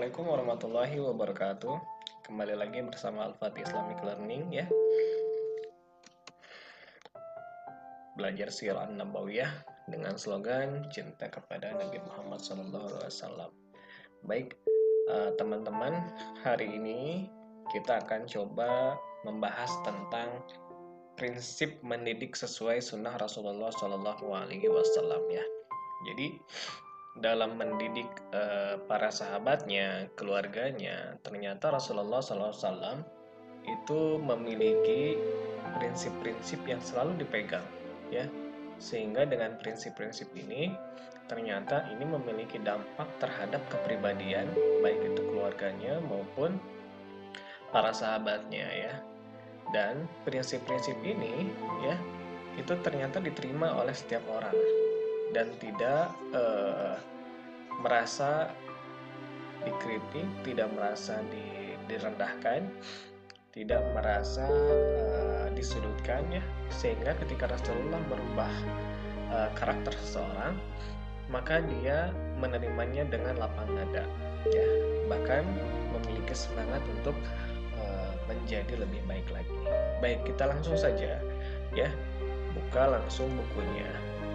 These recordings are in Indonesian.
Assalamualaikum warahmatullahi wabarakatuh. Kembali lagi bersama Al-Fatih Islamic Learning ya. Belajar Sirah Nabawiyah dengan slogan cinta kepada Nabi Muhammad SAW. Baik, teman-teman, hari ini kita akan coba membahas tentang prinsip mendidik sesuai sunnah Rasulullah SAW ya. Jadi dalam mendidik para sahabatnya, keluarganya, ternyata Rasulullah SAW itu memiliki prinsip-prinsip yang selalu dipegang, ya. Sehingga dengan prinsip-prinsip ini, ternyata ini memiliki dampak terhadap kepribadian, baik itu keluarganya maupun para sahabatnya, ya. Dan prinsip-prinsip ini, ya, itu ternyata diterima oleh setiap orang dan tidak merasa dikritik, tidak merasa direndahkan, tidak merasa disudutkan ya, sehingga ketika Rasulullah merubah karakter seseorang, maka dia menerimanya dengan lapang dada ya, bahkan memiliki semangat untuk menjadi lebih baik lagi. Baik, kita langsung saja ya, buka langsung bukunya.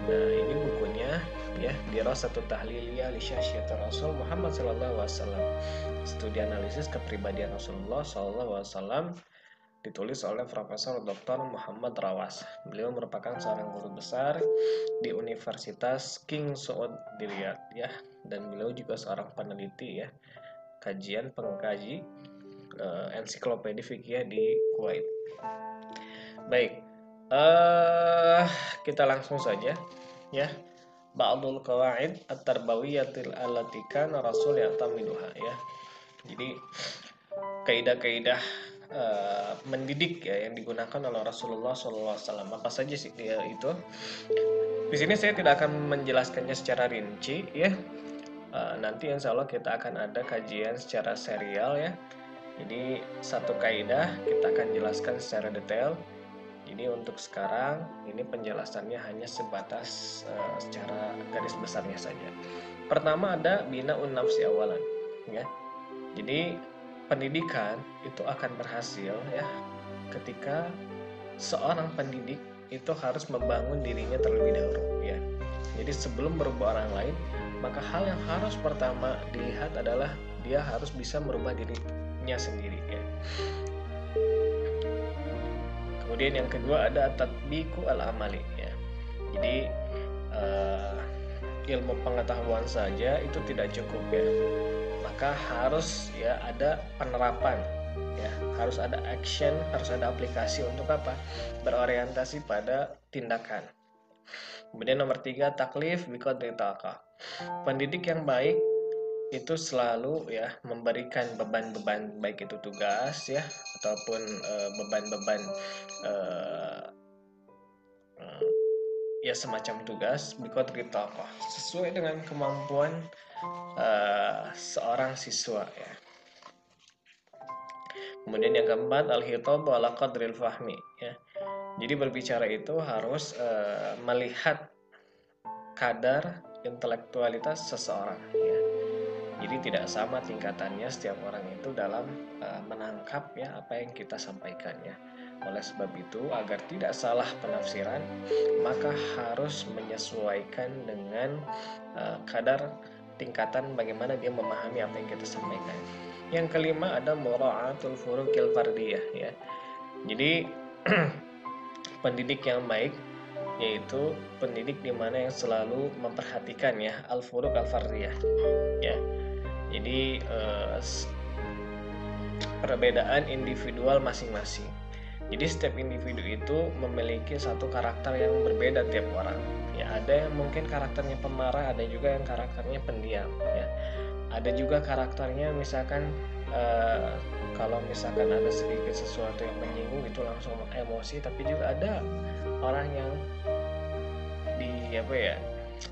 Nah, ini bukunya ya, Dirasatut Tahliliyah li Syakhsiyatir Rasul Muhammad sallallahu alaihi wasallam. Studi analisis kepribadian Rasulullah sallallahu alaihi wasallam, ditulis oleh Profesor Dr. Muhammad Rawas. Beliau merupakan seorang guru besar di Universitas King Saud di Riyadh ya, dan beliau juga seorang peneliti ya, kajian pengkaji ensiklopedia fikih di Kuwait. Baik, kita langsung saja ya. Ba'dul qawaid at-tarbawiyatil allati kana Rasul ya'tamiduha ya. Jadi kaidah-kaidah mendidik ya yang digunakan oleh Rasulullah SAW. Apa saja sih dia itu? Di sini saya tidak akan menjelaskannya secara rinci ya. Nanti insya Allah kita akan ada kajian secara serial ya. Jadi satu kaidah kita akan jelaskan secara detail. Jadi untuk sekarang ini penjelasannya hanya sebatas secara garis besarnya saja. Pertama ada bina'un nafsi awalan ya. Jadi pendidikan itu akan berhasil ya ketika seorang pendidik itu harus membangun dirinya terlebih dahulu ya. Jadi sebelum merubah orang lain, maka hal yang harus pertama dilihat adalah dia harus bisa merubah dirinya sendiri ya. Kemudian yang kedua ada tatbiqu al-amali ya. Jadi ilmu pengetahuan saja itu tidak cukup ya. Maka harus ya ada penerapan ya, harus ada action, harus ada aplikasi untuk apa? Berorientasi pada tindakan. Kemudian nomor 3 taklif biqadri taqah. Pendidik yang baik itu selalu ya memberikan beban-beban, baik itu tugas ya ataupun beban-beban ya semacam tugas biqadri taqah, sesuai dengan kemampuan seorang siswa ya. Kemudian yang keempat al-khitab ala qadril fahmi ya. Jadi berbicara itu harus melihat kadar intelektualitas seseorang ya. Jadi tidak sama tingkatannya setiap orang itu dalam menangkap ya apa yang kita sampaikan ya. Oleh sebab itu, agar tidak salah penafsiran, maka harus menyesuaikan dengan kadar tingkatan bagaimana dia memahami apa yang kita sampaikan. Yang kelima ada mura'atul furuqil fardiyah ya. Jadi pendidik yang baik yaitu pendidik di mana yang selalu memperhatikan ya al-furuq al-fardiyah ya. Jadi perbedaan individual masing-masing. Jadi setiap individu itu memiliki satu karakter yang berbeda tiap orang. Ya, ada yang mungkin karakternya pemarah, ada juga yang karakternya pendiam. Ya, ada juga karakternya misalkan kalau misalkan ada sedikit sesuatu yang menyinggung itu langsung emosi. Tapi juga ada orang yang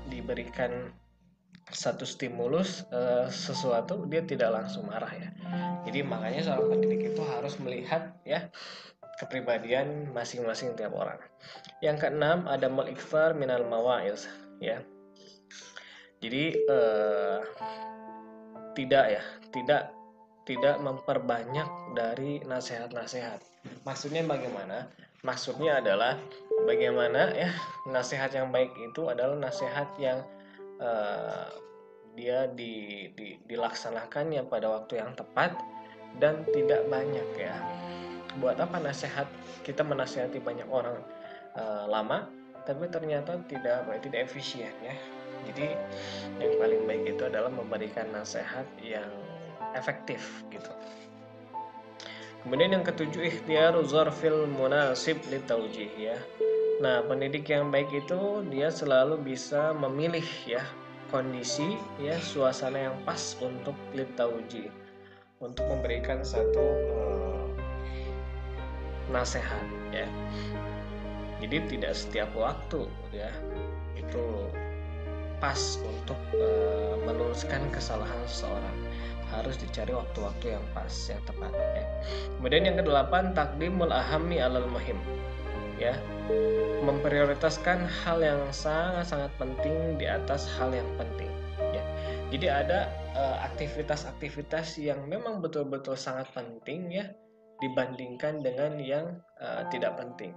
diberikan satu stimulus sesuatu dia tidak langsung marah ya. Jadi makanya seorang pendidik itu harus melihat ya kepribadian masing-masing tiap orang. Yang keenam ada mal-ikfar minal mawaiz ya. Jadi tidak memperbanyak dari nasihat-nasihat. Maksudnya bagaimana? Maksudnya adalah bagaimana ya, nasihat yang baik itu adalah nasihat yang dia dilaksanakannya pada waktu yang tepat dan tidak banyak ya. Buat apa nasihat, kita menasihati banyak orang lama tapi ternyata tidak efisien ya. Jadi yang paling baik itu adalah memberikan nasihat yang efektif gitu. Kemudian yang ketujuh, ikhtiaru zarfil munasib litaujih ya. Nah, pendidik yang baik itu dia selalu bisa memilih ya kondisi ya, suasana yang pas untuk litauji, untuk memberikan satu nasihat ya. Jadi tidak setiap waktu ya itu pas untuk meluruskan kesalahan seseorang. Harus dicari waktu-waktu yang pas, yang tepat ya. Kemudian yang kedelapan, takdimul ahammi alal muhim ya, memprioritaskan hal yang sangat-sangat penting di atas hal yang penting ya. Jadi ada aktivitas-aktivitas yang memang betul-betul sangat penting ya, dibandingkan dengan yang tidak penting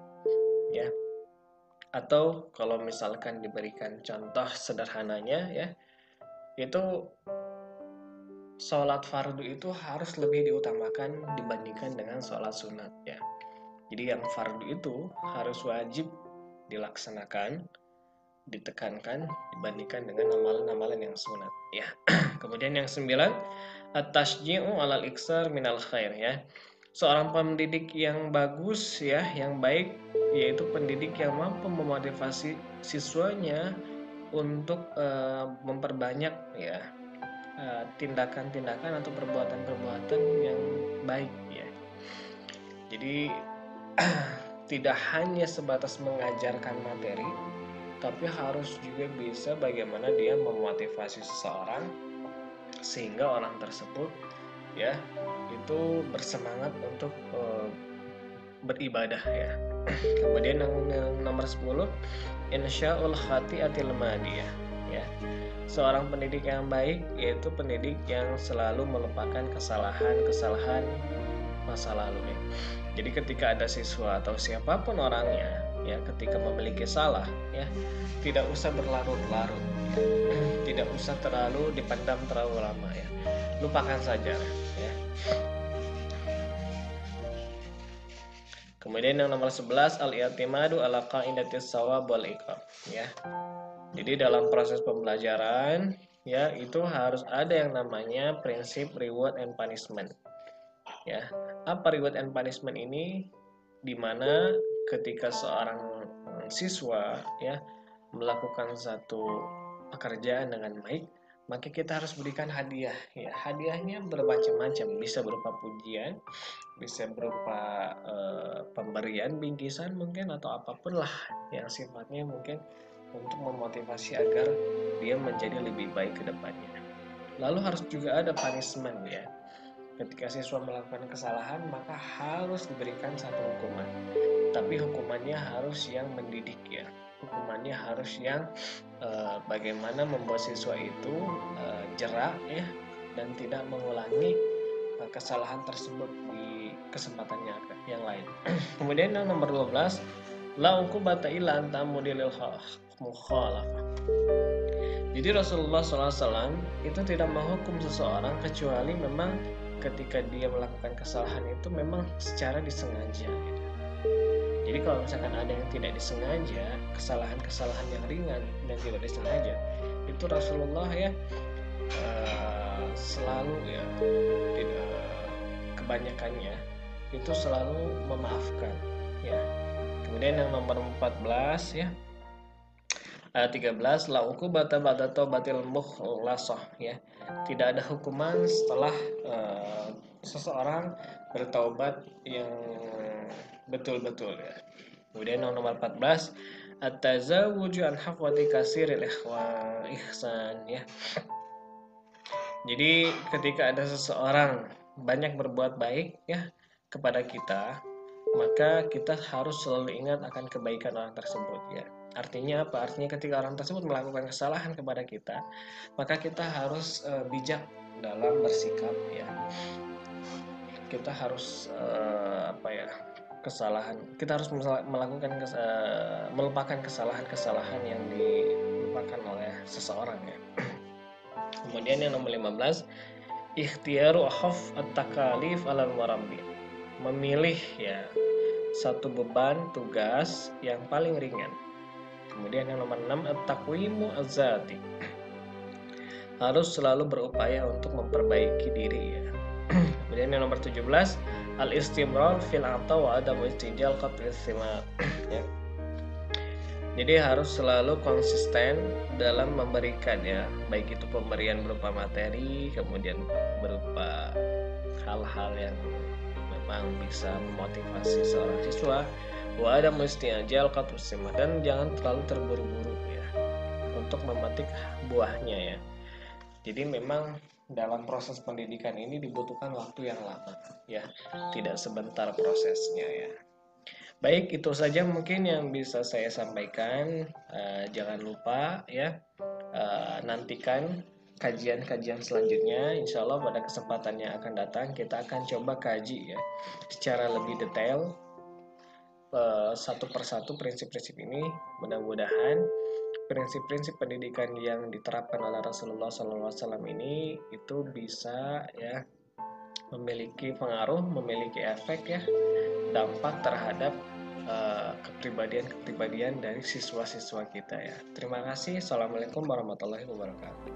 ya. Atau kalau misalkan diberikan contoh sederhananya ya, itu sholat fardu itu harus lebih diutamakan dibandingkan dengan sholat sunat ya. Jadi yang fardu itu harus wajib dilaksanakan, ditekankan dibandingkan dengan amalan-amalan yang sunat ya. Kemudian yang 9, at-tashji'u 'alal iksar minal khair ya. Seorang pendidik yang bagus ya, yang baik, yaitu pendidik yang mampu memotivasi siswanya untuk memperbanyak ya tindakan-tindakan atau perbuatan-perbuatan yang baik ya. Jadi tidak hanya sebatas mengajarkan materi, tapi harus juga bisa bagaimana dia memotivasi seseorang sehingga orang tersebut ya itu bersemangat untuk beribadah ya. Kemudian yang nomor 10, insya'ul khati'atil madiyah ya. Seorang pendidik yang baik yaitu pendidik yang selalu melupakan kesalahan-kesalahan masa lalu ya. Jadi ketika ada siswa atau siapapun orangnya ya, ketika memiliki salah ya, tidak usah berlarut-larut ya. Tidak usah terlalu dipendam terlalu lama ya. Lupakan saja ya. Kemudian yang nomor 11, al-i'timadu ala qa'idatis shawab wal iqab ya. Jadi dalam proses pembelajaran ya, itu harus ada yang namanya prinsip reward and punishment ya. Apa reward and punishment ini? Dimana ketika seorang siswa ya melakukan satu pekerjaan dengan baik, maka kita harus berikan hadiah ya. Hadiahnya bermacam-macam, bisa berupa pujian, bisa berupa pemberian bingkisan mungkin, atau apapun lah yang sifatnya mungkin untuk memotivasi agar dia menjadi lebih baik ke depannya. Lalu harus juga ada punishment ya. Ketika siswa melakukan kesalahan, maka harus diberikan satu hukuman. Tapi hukumannya harus yang mendidik ya. Hukumannya harus yang bagaimana membuat siswa itu jerak ya, dan tidak mengulangi kesalahan tersebut di kesempatannya yang lain. Kemudian yang nomor 12, la uqubata illa anta mudilil mukhalafah. Jadi Rasulullah SAW itu tidak menghukum seseorang kecuali memang ketika dia melakukan kesalahan itu memang secara disengaja gitu. Jadi kalau misalkan ada yang tidak disengaja, kesalahan-kesalahan yang ringan dan tidak disengaja, itu Rasulullah ya selalu ya, tidak, kebanyakannya itu selalu memaafkan ya. Kemudian yang nomor 14 ya, ayat 13, la uqubata ba'da taubatil mukhlasah ya. Tidak ada hukuman setelah seseorang bertaubat yang betul-betul ya. Kemudian yang nomor 14, at-tazawuju an hafwati kasiril ihsan ya. Jadi ketika ada seseorang banyak berbuat baik ya kepada kita, maka kita harus selalu ingat akan kebaikan orang tersebut ya. Artinya apa? Artinya ketika orang tersebut melakukan kesalahan kepada kita, maka kita harus bijak dalam bersikap ya. Kita harus kita harus melakukan melupakan kesalahan-kesalahan yang dilupakan oleh seseorang ya. Kemudian yang nomor 15, ikhtiaru akhaf at-takalif alal marabbi. Memilih ya satu beban tugas yang paling ringan. Kemudian yang nomor 6, at-taqwimu az-zati. Harus selalu berupaya untuk memperbaiki diri ya. Kemudian yang nomor 17, al-istimrar fil ata wa adam istijal qat'is thimar ya. Jadi harus selalu konsisten dalam memberikan ya, baik itu pemberian berupa materi, kemudian berupa hal-hal yang memang bisa memotivasi seorang siswa, wa adam istijal qat'is thimar, dan jangan terlalu terburu-buru ya untuk memetik buahnya ya. Jadi memang dalam proses pendidikan ini dibutuhkan waktu yang lama ya, tidak sebentar prosesnya ya. Baik, itu saja mungkin yang bisa saya sampaikan. Jangan lupa ya, nantikan kajian-kajian selanjutnya. Insya Allah pada kesempatan yang akan datang kita akan coba kaji ya secara lebih detail satu persatu prinsip-prinsip ini. Mudah-mudahan prinsip-prinsip pendidikan yang diterapkan oleh Rasulullah SAW ini itu bisa ya memiliki pengaruh, memiliki efek ya, dampak terhadap kepribadian dari siswa-siswa kita ya. Terima kasih. Assalamualaikum warahmatullahi wabarakatuh.